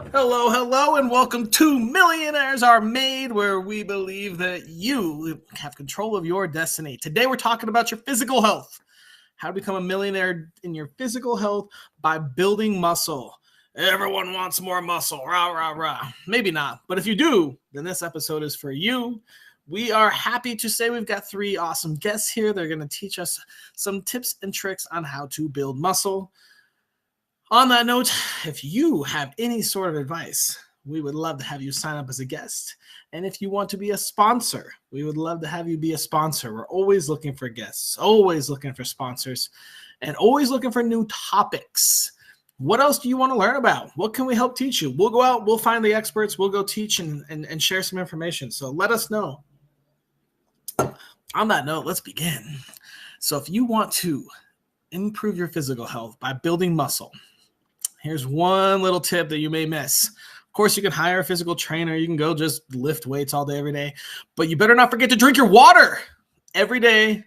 Hello, hello, and welcome to Millionaires Are Made, where we believe that you have control of your destiny. Today, we're talking about your physical health. How to become a millionaire in your physical health by building muscle. Everyone wants more muscle, rah, rah, rah. Maybe not, but if you do, then this episode is for you. We are happy to say we've got three awesome guests here. They're going to teach us some tips and tricks on how to build muscle. On that note, if you have any sort of advice, we would love to have you sign up as a guest. And if you want to be a sponsor, we would love to have you be a sponsor. We're always looking for guests, always looking for sponsors, and always looking for new topics. What else do you want to learn about? What can we help teach you? We'll go out, we'll find the experts, we'll go teach and share some information. So let us know. On that note, let's begin. So if you want to improve your physical health by building muscle, here's one little tip that you may miss. Of course, you can hire a physical trainer. You can go just lift weights all day, every day. But you better not forget to drink your water every day.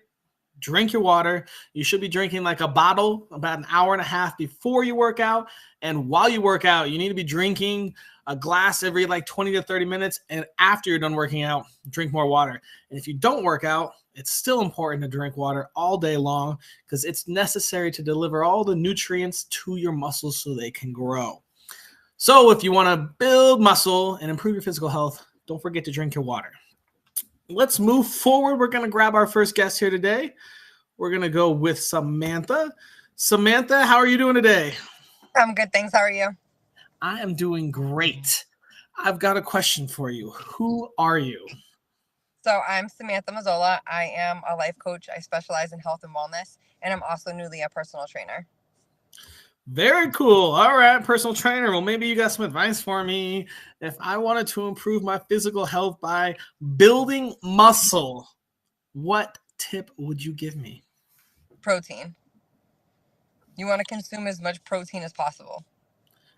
Drink your water. You should be drinking like a bottle about an hour and a half before you work out. And while you work out, you need to be drinking a glass every like 20 to 30 minutes. And after you're done working out, drink more water. And if you don't work out, it's still important to drink water all day long because it's necessary to deliver all the nutrients to your muscles so they can grow. So if you want to build muscle and improve your physical health, don't forget to drink your water. Let's move forward. We're going to grab our first guest here today. We're going to go with Samantha. Samantha, how are you doing today? I'm good, thanks. How are you? I am doing great. I've got a question for you. Who are you? So I'm Samantha Mazzola. I am a life coach. I specialize in health and wellness, and I'm also newly a personal trainer. Very cool. All right, personal trainer. Well, maybe you got some advice for me. If I wanted to improve my physical health by building muscle, what tip would you give me? Protein. You want to consume as much protein as possible.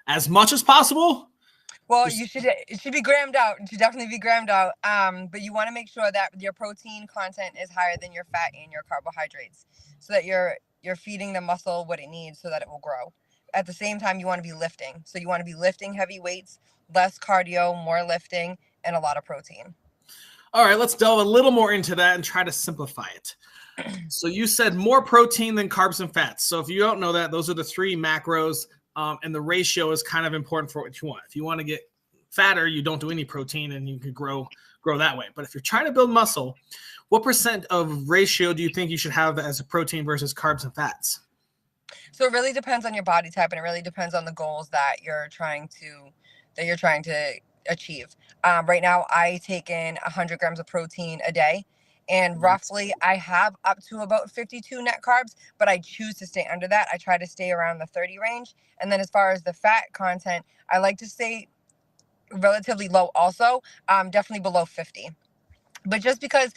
As much as possible? Well, Just, it should be grammed out. It should definitely be grammed out. But you want to make sure that your protein content is higher than your fat and your carbohydrates, so that you're feeding the muscle what it needs so that it will grow. At the same time, you want to be lifting. So you want to be lifting heavy weights, less cardio, more lifting, and a lot of protein. all right, let's delve a little more into that and try to simplify it. So you said more protein than carbs and fats. So if you don't know that, those are the three macros, and the ratio is kind of important for what you want. If you want to get fatter, you don't do any protein, and you can grow that way. But if you're trying to build muscle, what percent of ratio do you think you should have as a protein versus carbs and fats? So it really depends on your body type, and it really depends on the goals that you're trying to achieve. Right now, I take in 100 grams of protein a day, and roughly I have up to about 52 net carbs, but I choose to stay under that. I try to stay around the 30 range. And then as far as the fat content, I like to stay relatively low also, definitely below 50. But just because,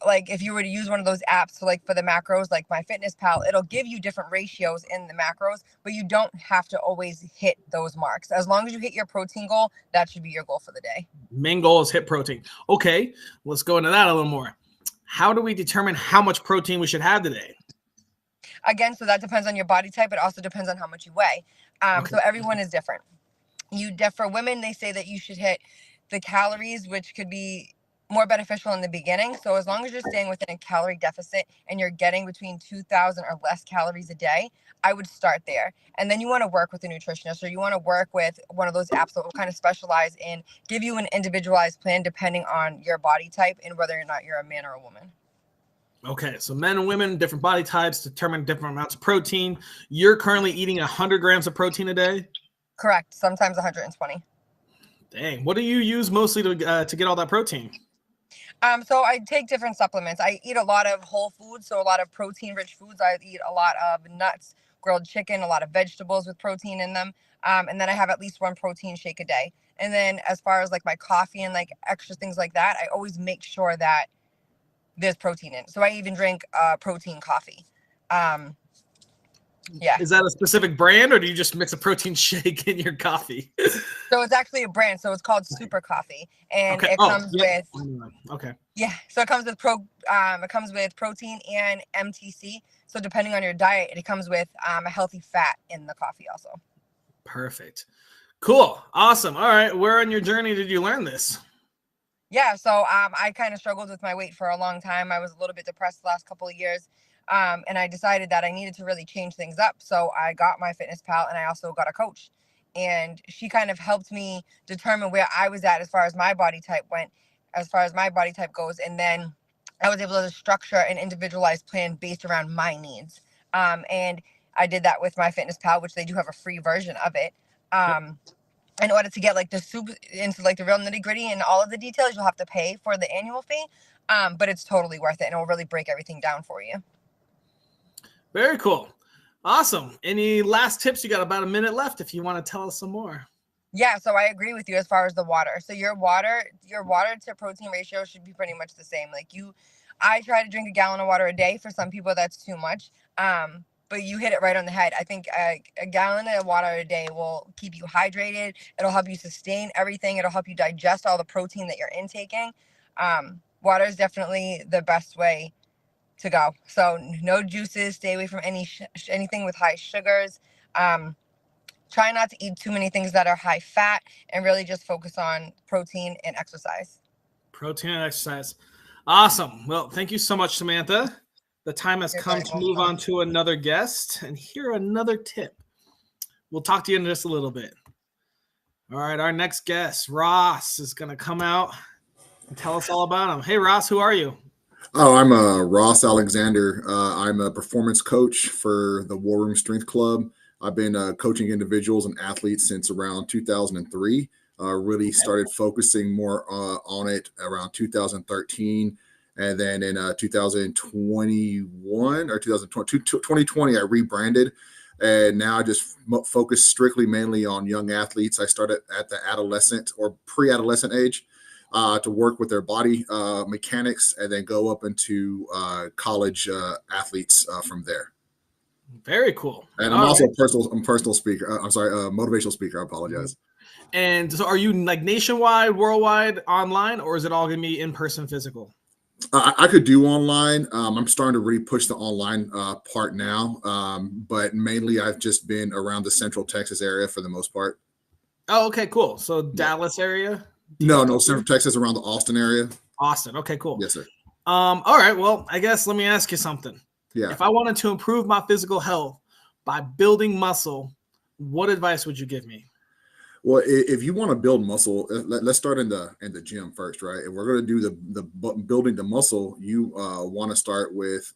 like if you were to use one of those apps for the macros, like MyFitnessPal, it'll give you different ratios in the macros, but you don't have to always hit those marks. As long as you hit your protein goal, that should be your goal for the day. Main goal is hit protein. Okay, let's go into that a little more. How do we determine how much protein we should have today? Again, so that depends on your body type. It also depends on how much you weigh. Okay. So everyone is different. For women, they say that you should hit the calories, which could be more beneficial in the beginning. So as long as you're staying within a calorie deficit and you're getting between 2,000 or less calories a day, I would start there. And then you want to work with a nutritionist, or you want to work with one of those apps that will kind of specialize in give you an individualized plan depending on your body type and whether or not you're a man or a woman. Okay, so men and women, different body types, determine different amounts of protein. You're currently eating 100 grams of protein a day? Correct. Sometimes 120. Dang, what do you use mostly to get all that protein? So I take different supplements. I eat a lot of whole foods, so a lot of protein-rich foods. I eat a lot of nuts, grilled chicken, a lot of vegetables with protein in them. And then I have at least one protein shake a day. And then as far as like my coffee and like extra things like that, I always make sure that there's protein in it. So I even drink protein coffee. Um, yeah. Is that a specific brand, or do you just mix a protein shake in your coffee? So it's actually a brand. So it's called Super Coffee, and Okay. it Oh, comes yeah. with Okay. yeah. So it comes with protein and MTC. So depending on your diet, it comes with a healthy fat in the coffee also. Perfect. Cool. Awesome. All right. Where on your journey did you learn this? Yeah, so I kind of struggled with my weight for a long time. I was a little bit depressed the last couple of years, and I decided that I needed to really change things up. So I got my fitness pal, and I also got a coach, and she kind of helped me determine where I was at as far as my body type went, as far as my body type goes, and then I was able to structure an individualized plan based around my needs. And I did that with my fitness pal, which they do have a free version of it. Yep. In order to get like the soup into like the real nitty gritty and all of the details, you'll have to pay for the annual fee. But it's totally worth it, and it'll really break everything down for you. Very cool. Awesome. Any last tips? You got about a minute left if you want to tell us some more. Yeah, so I agree with you as far as the water. So your water to protein ratio should be pretty much the same. I try to drink a gallon of water a day. For some people, that's too much. But you hit it right on the head. I think a gallon of water a day will keep you hydrated. It'll help you sustain everything. It'll help you digest all the protein that you're intaking. Water is definitely the best way to go. So no juices. Stay away from anything with high sugars. Try not to eat too many things that are high fat, and really just focus on protein and exercise. Protein and exercise. Awesome. Well, thank you so much, Samantha. The time has You're come very to move welcome. on to another guest and hear another tip. We'll talk to you in just a little bit. All right, our next guest, Ross, is going to come out and tell us all about him. Hey, Ross, who are you? Oh, I'm Ross Alexander. I'm a performance coach for the War Room Strength Club. I've been coaching individuals and athletes since around 2003. Really started focusing more on it around 2013. And then in 2021 or 2020, I rebranded. And now I just focus strictly mainly on young athletes. I started at the adolescent or pre-adolescent age to work with their body mechanics, and then go up into college athletes from there. Very cool. And I'm All also right. a personal speaker. I'm sorry, motivational speaker. I apologize. And so are you like nationwide, worldwide, online, or is it all going to be in-person physical? I could do online. I'm starting to really push the online part now, but mainly I've just been around the Central Texas area for the most part. Oh, okay, cool. So Yeah. Dallas area? No, DFW? Central Texas around the Austin area. Austin. Okay, cool. Yes, sir. All right. Well, I guess let me ask you something. Yeah. If I wanted to improve my physical health by building muscle, what advice would you give me? Well, if you want to build muscle, let's start in the gym first, right? If we're going to do the building the muscle, you want to start with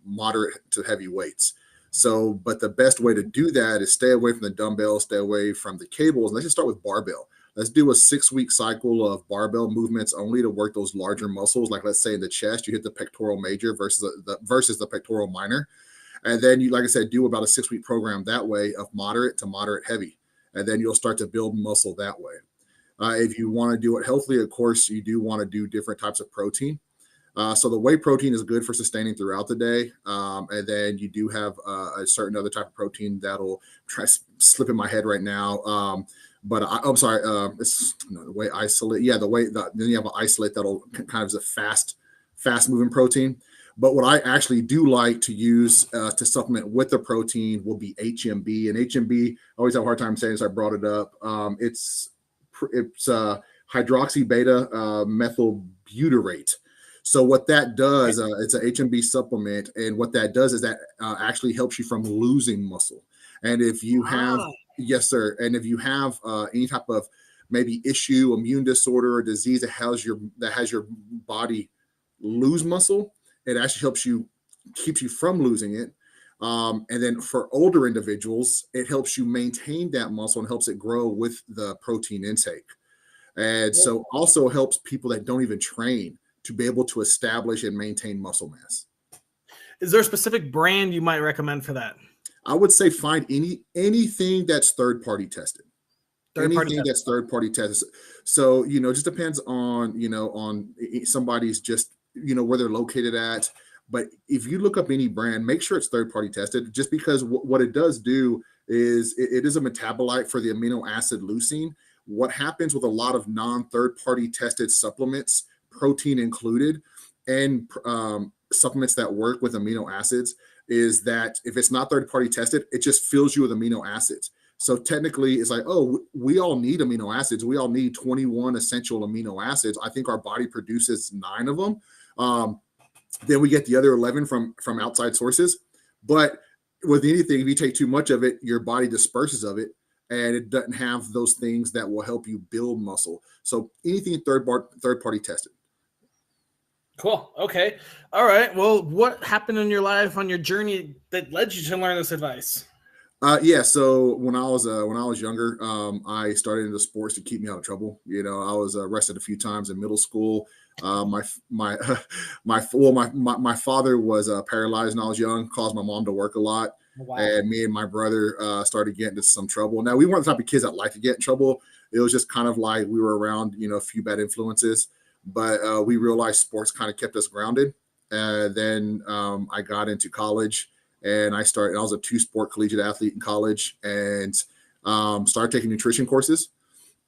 moderate to heavy weights. So, but the best way to do that is stay away from the dumbbells, stay away from the cables. Let's just start with barbell. Let's do a 6-week cycle of barbell movements only to work those larger muscles. Like let's say in the chest, you hit the pectoral major versus the pectoral minor, and then you, like I said, do about a 6-week program that way of moderate to moderate heavy, and then you'll start to build muscle that way. If you want to do it healthily, of course, you do want to do different types of protein. So the whey protein is good for sustaining throughout the day. And then you do have a certain other type of protein that'll try slip in my head right now. I'm sorry. It's the whey isolate. Yeah, then you have an isolate that'll kind of is a fast moving protein. But what I actually do like to use to supplement with the protein will be HMB. And HMB, I always have a hard time saying this. I brought it up. It's hydroxy beta methyl butyrate. So what that does, it's a HMB supplement, and what that does is that actually helps you from losing muscle. And if you have, yes, sir, and if you have any type of maybe issue, immune disorder, or disease that has your body lose muscle, it actually helps you, keeps you from losing it. And then for older individuals, it helps you maintain that muscle and helps it grow with the protein intake. And so also helps people that don't even train to be able to establish and maintain muscle mass. Is there a specific brand you might recommend for that? I would say find anything that's third-party tested. That's third-party tested. So, it just depends on, on somebody's just, where they're located at. But if you look up any brand, make sure it's third-party tested, just because what it does do is it is a metabolite for the amino acid leucine. What happens with a lot of non-third-party tested supplements, protein included, and supplements that work with amino acids, is that if it's not third-party tested, it just fills you with amino acids. So technically, it's like, oh, we all need amino acids. We all need 21 essential amino acids. I think our body produces 9 of them. Then we get the other 11 from outside sources. But with anything, if you take too much of it, your body disperses of it, and it doesn't have those things that will help you build muscle. So anything third party tested. Cool. Okay. All right. Well, what happened in your life on your journey that led you to learn this advice? Yeah. So when I was younger, I started into sports to keep me out of trouble. I was arrested a few times in middle school. My father was paralyzed when I was young, caused my mom to work a lot. Wow. And me and my brother started getting into some trouble. Now, we weren't the type of kids that like to get in trouble. It was just kind of like we were around, a few bad influences, but we realized sports kind of kept us grounded. Then I got into college, and I was a 2-sport collegiate athlete in college, and started taking nutrition courses.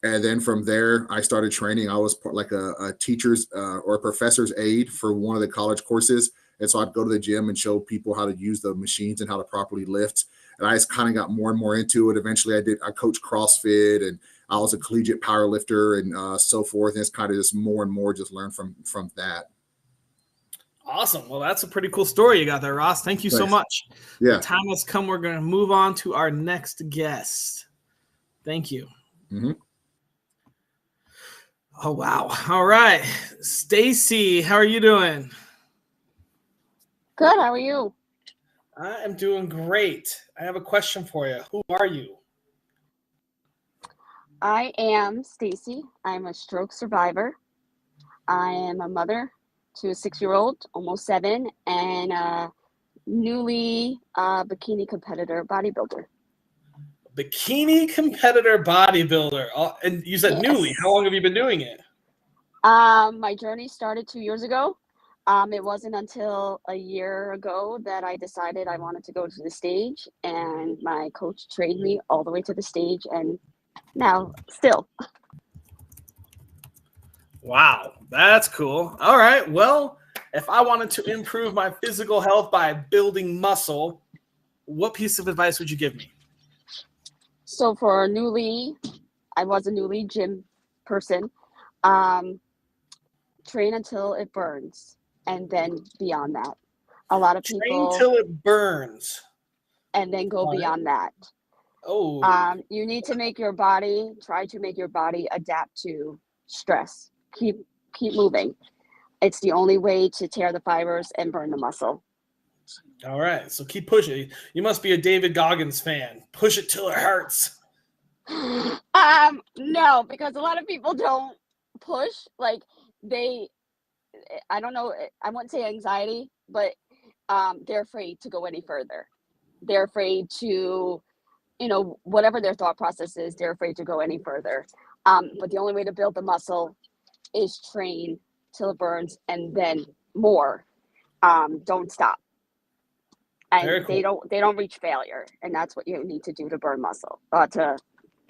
And then from there, I started training. I was like a teacher's or a professor's aide for one of the college courses. And so I'd go to the gym and show people how to use the machines and how to properly lift. And I just kind of got more and more into it. Eventually, I coached CrossFit, and I was a collegiate power lifter, and so forth. And it's kind of just more and more just learn from that. Awesome. Well, that's a pretty cool story you got there, Ross. Thank you so much. Yeah. The time has come. We're going to move on to our next guest. Thank you. Mm-hmm. Oh, wow. All right. Stacy, how are you doing? Good. How are you? I am doing great. I have a question for you. Who are you? I am Stacy. I'm a stroke survivor. I am a mother to a 6-year-old, almost 7, and a newly bikini competitor bodybuilder. Bikini competitor bodybuilder. Oh, and you said Yes. newly. How long have you been doing it? My journey started 2 years ago. It wasn't until a year ago that I decided I wanted to go to the stage, and my coach trained me all the way to the stage, and now still. Wow, that's cool. All right. Well, if I wanted to improve my physical health by building muscle, what piece of advice would you give me? So for I was a newly gym person. Train until it burns, and then beyond that. A lot of Train people, till it burns. and then go beyond that. Oh. You need to try to make your body adapt to stress. Keep moving. It's the only way to tear the fibers and burn the muscle. All right. So keep pushing. You must be a David Goggins fan. Push it till it hurts. No, because a lot of people don't push. Like I don't know, I wouldn't say anxiety, but they're afraid to go any further. They're afraid to, whatever their thought process is, they're afraid to go any further. But the only way to build the muscle is train till it burns, and then more. Don't stop. And Cool. they don't reach failure, and that's what you need to do to burn muscle, to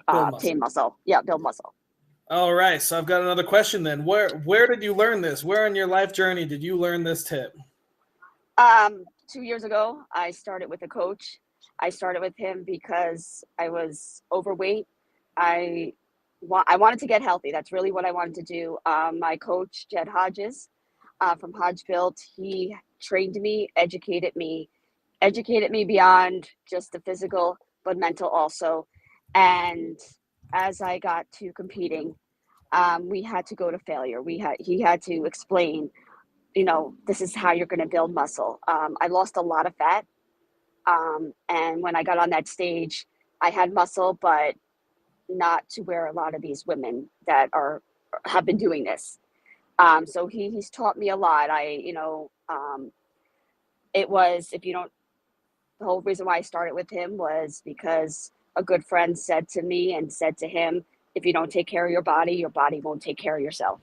obtain muscle. Yeah, build muscle. All right. So I've got another question then. Where did you learn this? Where in your life journey did you learn this tip? 2 years ago, I started with a coach. I started with him because I was overweight. I wanted to get healthy. That's really what I wanted to do. My coach, Jed Hodges, from Hodge Built, he trained me, educated me beyond just the physical, but mental also. And as I got to competing, we had to go to failure. He had to explain, this is how you're going to build muscle. I lost a lot of fat. And when I got on that stage, I had muscle, but not to where a lot of these women that have been doing this. So he's taught me a lot. It was, the whole reason why I started with him was because a good friend said to me and said to him, if you don't take care of your body won't take care of yourself.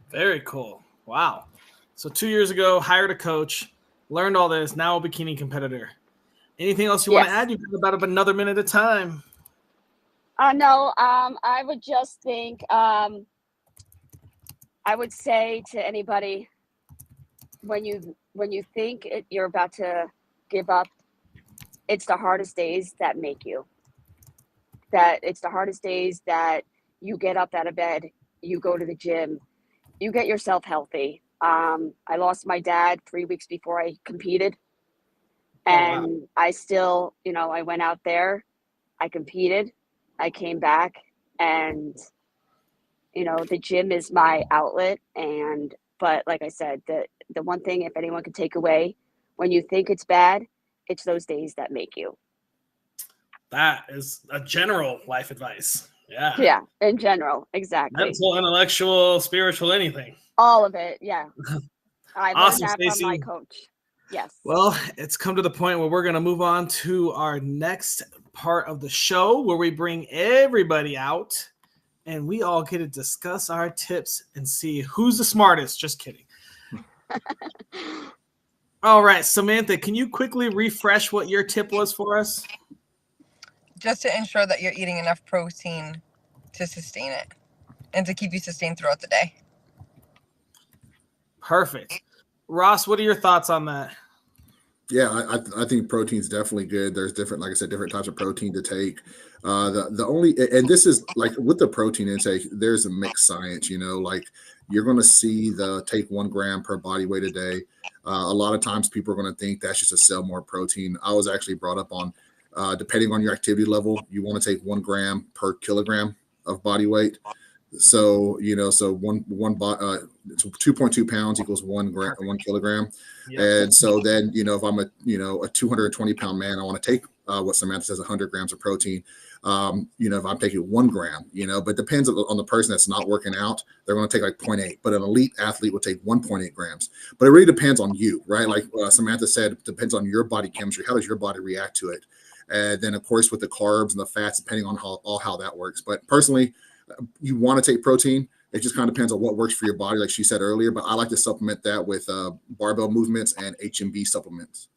Very cool. Wow. So 2 years ago, hired a coach, learned all this, now a bikini competitor. Anything else you want to add? You've got about another minute of time. No, I would just think, I would say to anybody, when you think you're about to give up, it's the hardest days that make you. That it's the hardest days that you get up out of bed, you go to the gym, you get yourself healthy. I lost my dad 3 weeks before I competed, Oh wow. and I still, I went out there, I competed, I came back, and the gym is my outlet. But like I said, the one thing, if anyone could take away, when you think it's bad, it's those days that make you. That is a general life advice. Yeah. Yeah, in general, exactly. Mental, intellectual, spiritual, anything. All of it, yeah. I learned Awesome, that from my Stacey. coach. Yes. Well, it's come to the point where we're going to move on to our next part of the show where we bring everybody out and we all get to discuss our tips and see who's the smartest. Just kidding. All right, Samantha, can you quickly refresh what your tip was for us? Just to ensure that you're eating enough protein to sustain it and to keep you sustained throughout the day. Perfect. Ross, what are your thoughts on that? Yeah, I think protein's definitely good. There's different, like I said, different types of protein to take. The only, and this is like with the protein intake, there's a mixed science. Like you're going to see the take 1 gram per body weight a day. A lot of times people are going to think that's just to sell more protein. I was actually brought up on, depending on your activity level, you want to take 1 gram per kilogram of body weight. So, so 2.2 pounds equals 1 gram, 1 kilogram. Yep. And so then, if I'm a 220 pound man, I want to take what Samantha says, 100 grams of protein. If I'm taking 1 gram, but it depends on the person that's not working out, they're going to take like 0.8, but an elite athlete will take 1.8 grams. But it really depends on you, right? Like Samantha said, it depends on your body chemistry. How does your body react to it? And then of course with the carbs and the fats, depending on how that works. But personally, you want to take protein. It just kind of depends on what works for your body, like she said earlier. But I like to supplement that with barbell movements and HMB supplements.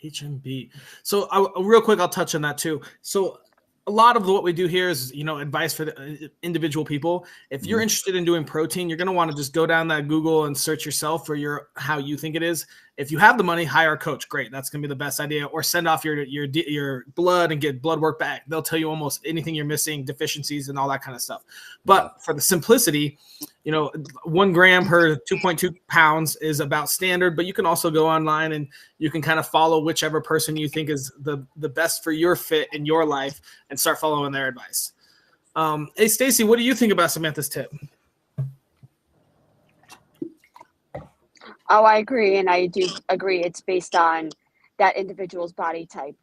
HMB. So real quick, I'll touch on that too. So a lot of what we do here is, advice for the individual people. If you're interested in doing protein, you're going to want to just go down that Google and search yourself for how you think it is. If you have the money, hire a coach. Great. That's going to be the best idea. Or send off your blood and get blood work back. They'll tell you almost anything you're missing, deficiencies and all that kind of stuff. But for the simplicity, 1 gram per 2.2 pounds is about standard, but you can also go online and you can kind of follow whichever person you think is the best for your fit in your life and start following their advice. Hey, Stacey, what do you think about Samantha's tip? Oh, I agree. And I do agree. It's based on that individual's body type.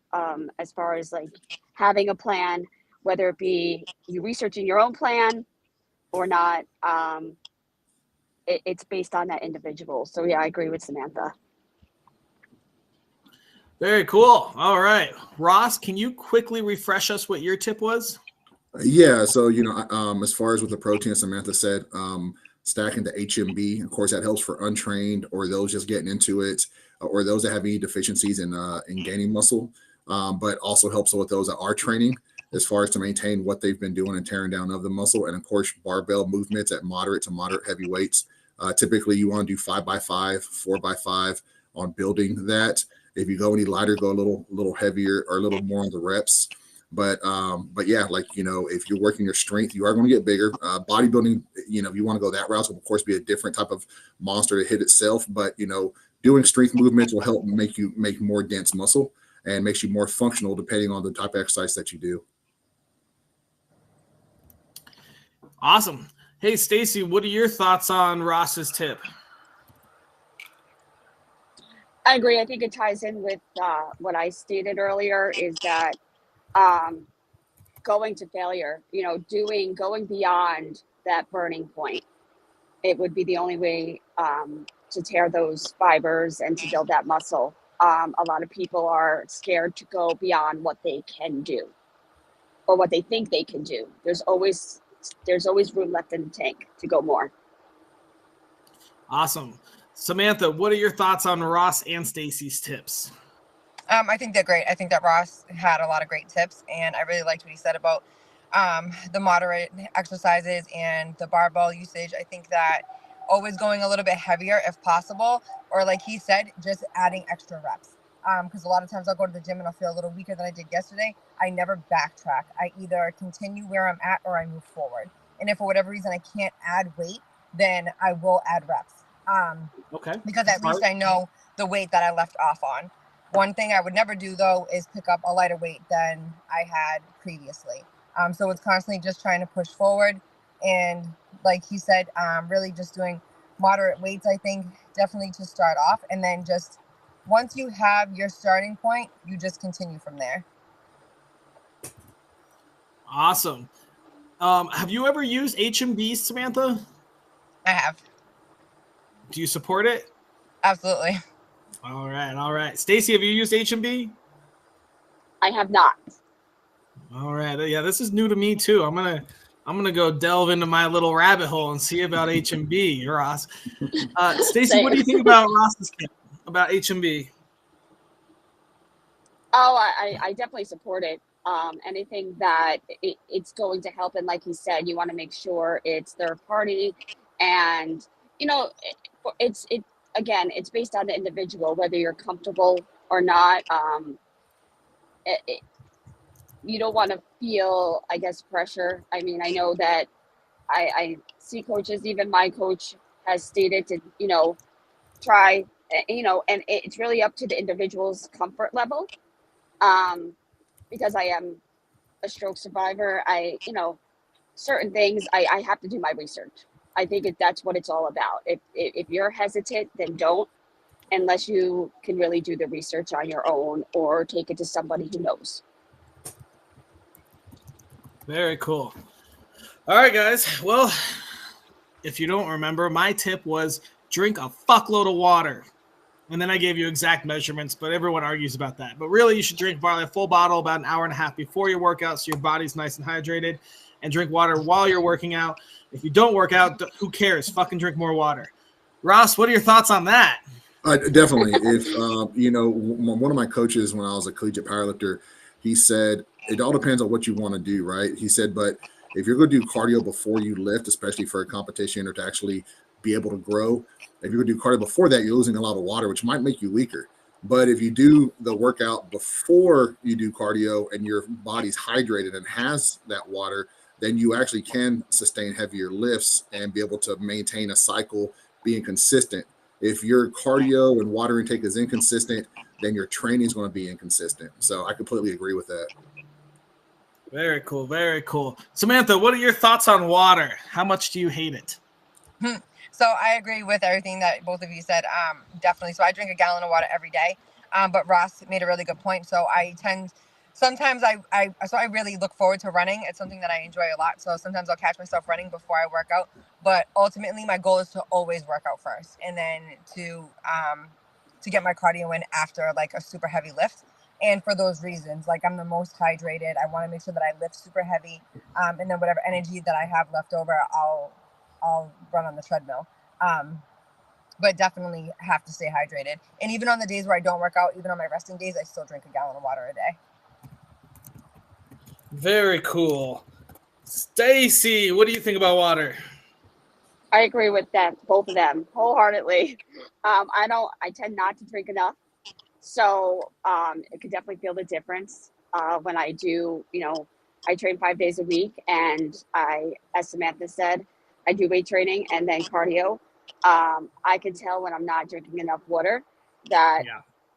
As far as like having a plan, whether it be you researching your own plan or not, it's based on that individual. So yeah, I agree with Samantha. Very cool. All right. Ross, can you quickly refresh us what your tip was? Yeah. So, as far as with the protein, as Samantha said, stacking the HMB, of course, that helps for untrained or those just getting into it, or those that have any deficiencies in gaining muscle, but also helps with those that are training as far as to maintain what they've been doing and tearing down of the muscle. And of course, barbell movements at moderate to moderate heavy weights. Typically, you want to do 5x5, 4x5 on building that. If you go any lighter, go a little heavier or a little more on the reps. But yeah, like, if you're working your strength, you are going to get bigger. Bodybuilding, if you want to go that route, will of course be a different type of monster to hit itself. But, doing strength movements will help make more dense muscle and makes you more functional depending on the type of exercise that you do. Awesome. Hey, Stacey, what are your thoughts on Ross's tip? I agree. I think it ties in with what I stated earlier, is that going to failure, going beyond that burning point. It would be the only way to tear those fibers and to build that muscle. A lot of people are scared to go beyond what they can do or what they think they can do. There's always room left in the tank to go more. Awesome. Samantha, what are your thoughts on Ross and Stacey's tips? I think they're great. I think that Ross had a lot of great tips, and I really liked what he said about the moderate exercises and the barbell usage. I think that always going a little bit heavier if possible, or like he said, just adding extra reps. because a lot of times I'll go to the gym and I'll feel a little weaker than I did yesterday. I never backtrack. I either continue where I'm at or I move forward. And if for whatever reason I can't add weight, then I will add reps. Okay. Because at least I know the weight that I left off on. One thing I would never do, though, is pick up a lighter weight than I had previously. So it's constantly just trying to push forward. And like he said, really just doing moderate weights, I think, definitely to start off. And then just once you have your starting point, you just continue from there. Awesome. Have you ever used HMB, Samantha? I have. Do you support it? Absolutely. All right. Stacy, have you used HMB? I have not. All right. Yeah, this is new to me too. I'm gonna go delve into my little rabbit hole and see about HMB, Ross. Stacy, what do you think about Ross's tip about HMB? Oh, I definitely support it. Anything that it's going to help, and like you said, you want to make sure it's third party, and it's again, it's based on the individual whether you're comfortable or not. You don't want to feel, I guess, pressure. I mean, I know that I see coaches, even my coach has stated to try, and it's really up to the individual's comfort level. Because I am a stroke survivor, certain things I have to do my research. I think that's what it's all about. If you're hesitant, then don't, unless you can really do the research on your own or take it to somebody who knows. Very cool. All right, guys. Well, if you don't remember, my tip was drink a fuckload of water. And then I gave you exact measurements, but everyone argues about that. But really, you should drink a full bottle about an hour and a half before your workout so your body's nice and hydrated, and drink water while you're working out. If you don't work out, who cares? Fucking drink more water. Ross, what are your thoughts on that? Definitely. If one of my coaches when I was a collegiate powerlifter, he said it all depends on what you want to do, right? He said, but if you're going to do cardio before you lift, especially for a competition or to actually be able to grow, if you're going to do cardio before that, you're losing a lot of water, which might make you weaker. But if you do the workout before you do cardio and your body's hydrated and has that water, then you actually can sustain heavier lifts and be able to maintain a cycle being consistent. If your cardio and water intake is inconsistent, then your training is going to be inconsistent. So I completely agree with that. Very cool. Very cool. Samantha, what are your thoughts on water? How much do you hate it? So I agree with everything that both of you said. Definitely. So I drink a gallon of water every day. But Ross made a really good point. So sometimes I really look forward to running. It's something that I enjoy a lot. So sometimes I'll catch myself running before I work out. But ultimately, my goal is to always work out first, and then to get my cardio in after like a super heavy lift. And for those reasons, like I'm the most hydrated. I want to make sure that I lift super heavy, and then whatever energy that I have left over, I'll run on the treadmill. But definitely have to stay hydrated. And even on the days where I don't work out, even on my resting days, I still drink a gallon of water a day. Very cool. Stacy, what do you think about water? I agree with them, both of them, wholeheartedly. I tend not to drink enough. So I could definitely feel the difference when I do, I train 5 days a week, and as Samantha said, I do weight training and then cardio. I can tell when I'm not drinking enough water that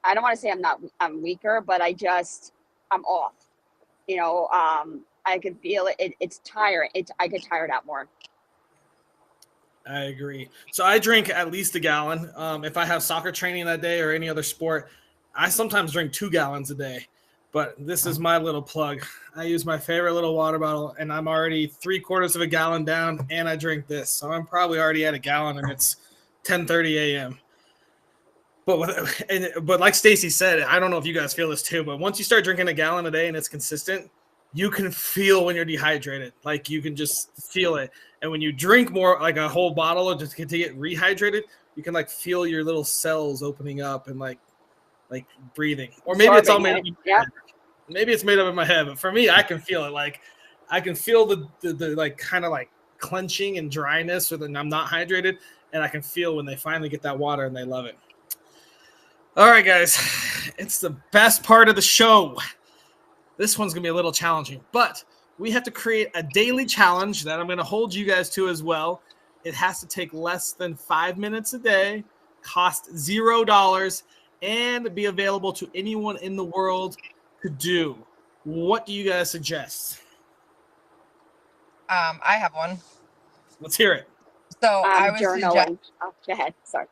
I don't want to say I'm weaker, but I'm off. I can feel it. It's tiring. I get tired out more. I agree. So I drink at least a gallon. If I have soccer training that day or any other sport, I sometimes drink 2 gallons a day. But this is my little plug. I use my favorite little water bottle, and I'm already 3/4 of a gallon down, and I drink this. So I'm probably already at a gallon, and it's 10:30 a.m. But like Stacy said, I don't know if you guys feel this too, but once you start drinking a gallon a day and it's consistent, you can feel when you're dehydrated. Like you can just feel it. And when you drink more, like a whole bottle just to get rehydrated, you can like feel your little cells opening up and like breathing. Or maybe it's all made up in my head. Maybe it's made up in my head, but for me, I can feel it. Like I can feel the like kind of like clenching and dryness when I'm not hydrated, and I can feel when they finally get that water and they love it. All right, guys. it's the best part of the show. This one's going to be a little challenging, but we have to create a daily challenge that I'm going to hold you guys to as well. It has to take less than 5 minutes a day, cost $0, and be available to anyone in the world to do. What do you guys suggest? I have one. Let's hear it. So I would suggest Journaling. Oh, go ahead. Sorry.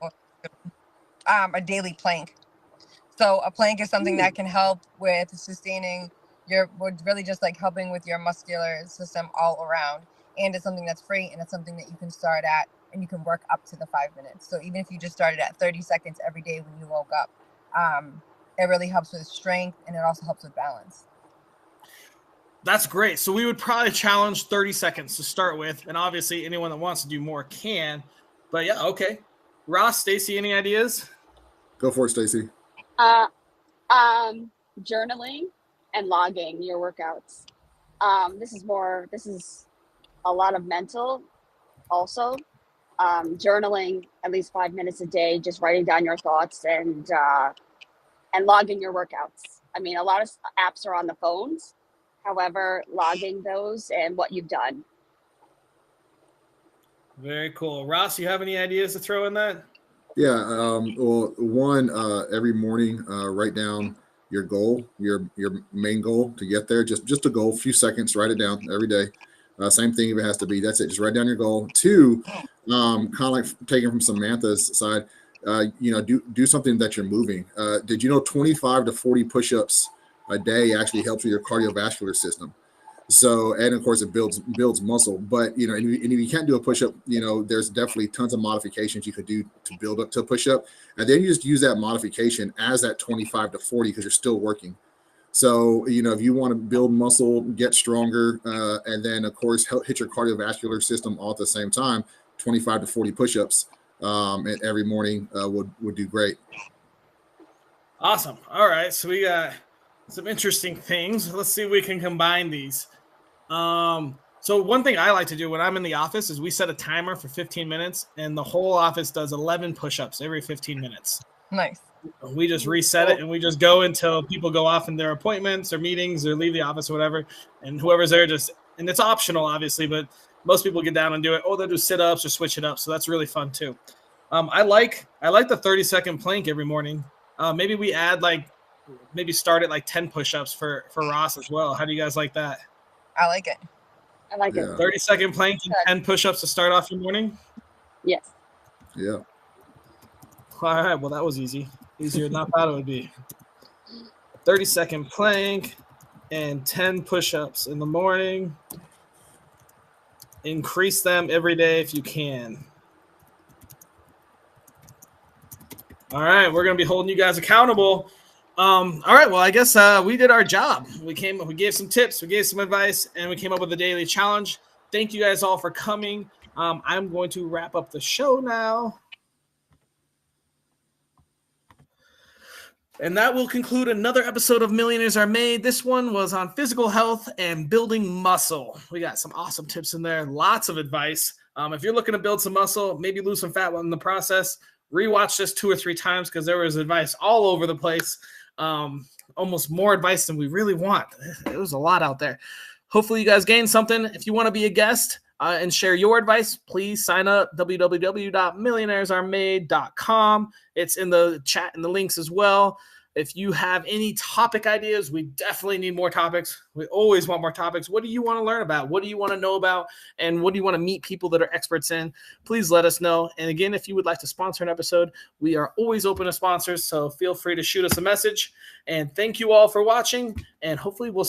a daily plank. So a plank is something that can help with sustaining really just like helping with your muscular system all around. And it's something that's free, and it's something that you can start at, and you can work up to the 5 minutes. So even if you just started at 30 seconds every day when you woke up, it really helps with strength, and it also helps with balance. That's great. So we would probably challenge 30 seconds to start with, and obviously anyone that wants to do more can. But yeah, okay. Ross, Stacy, any ideas? Go for it, Stacy. Journaling and logging your workouts. This is a lot of mental also. Journaling at least 5 minutes a day, just writing down your thoughts and logging your workouts. I mean, a lot of apps are on the phones. However, logging those and what you've done. Very cool. Ross, you have any ideas to throw in that? Yeah. Well, one, every morning, write down your goal, your main goal to get there. Just a goal, a few seconds, write it down every day. Same thing if it has to be. That's it. Just write down your goal. Two, kind of like taking from Samantha's side, do something that you're moving. Did you know 25 to 40 push-ups a day actually helps with your cardiovascular system? So, and of course it builds muscle, but and if you can't do a push-up, there's definitely tons of modifications you could do to build up to a push-up. And then you just use that modification as that 25 to 40, because you're still working. So, if you want to build muscle, get stronger, and then of course hit your cardiovascular system all at the same time, 25 to 40 push-ups every morning would do great. Awesome. All right. So we got some interesting things. Let's see if we can combine these. So one thing I like to do when I'm in the office is we set a timer for 15 minutes, and the whole office does 11 push-ups every 15 minutes. Nice. We just reset it, and we just go until people go off in their appointments or meetings or leave the office or whatever. And whoever's there and it's optional, obviously, but most people get down and do it. Oh, they'll do sit-ups or switch it up. So that's really fun too. I like the 30-second plank every morning. Maybe we add start at 10 push-ups for Ross as well. How do you guys like that? I like it. I like it. 30-second plank and 10 push-ups to start off your morning? Yes. Yeah. All right. Well, that was easy. Easier than I thought it would be. 30-second plank and 10 push-ups in the morning. Increase them every day if you can. All right. We're going to be holding you guys accountable. All right. Well, I guess we did our job. We gave some tips, we gave some advice, and we came up with a daily challenge. Thank you guys all for coming. I'm going to wrap up the show now. And that will conclude another episode of Millionaires Are Made. This one was on physical health and building muscle. We got some awesome tips in there, lots of advice. If you're looking to build some muscle, maybe lose some fat in the process, rewatch this 2 or 3 times, because there was advice all over the place. Almost more advice than we really want. It was a lot out there. Hopefully you guys gained something. If you want to be a guest and share your advice, please sign up, www.millionairesaremade.com. It's in the chat and the links as well. If you have any topic ideas, we definitely need more topics. We always want more topics. What do you want to learn about? What do you want to know about? And what do you want to meet people that are experts in? Please let us know. And again, if you would like to sponsor an episode, we are always open to sponsors. So feel free to shoot us a message. And thank you all for watching. And hopefully we'll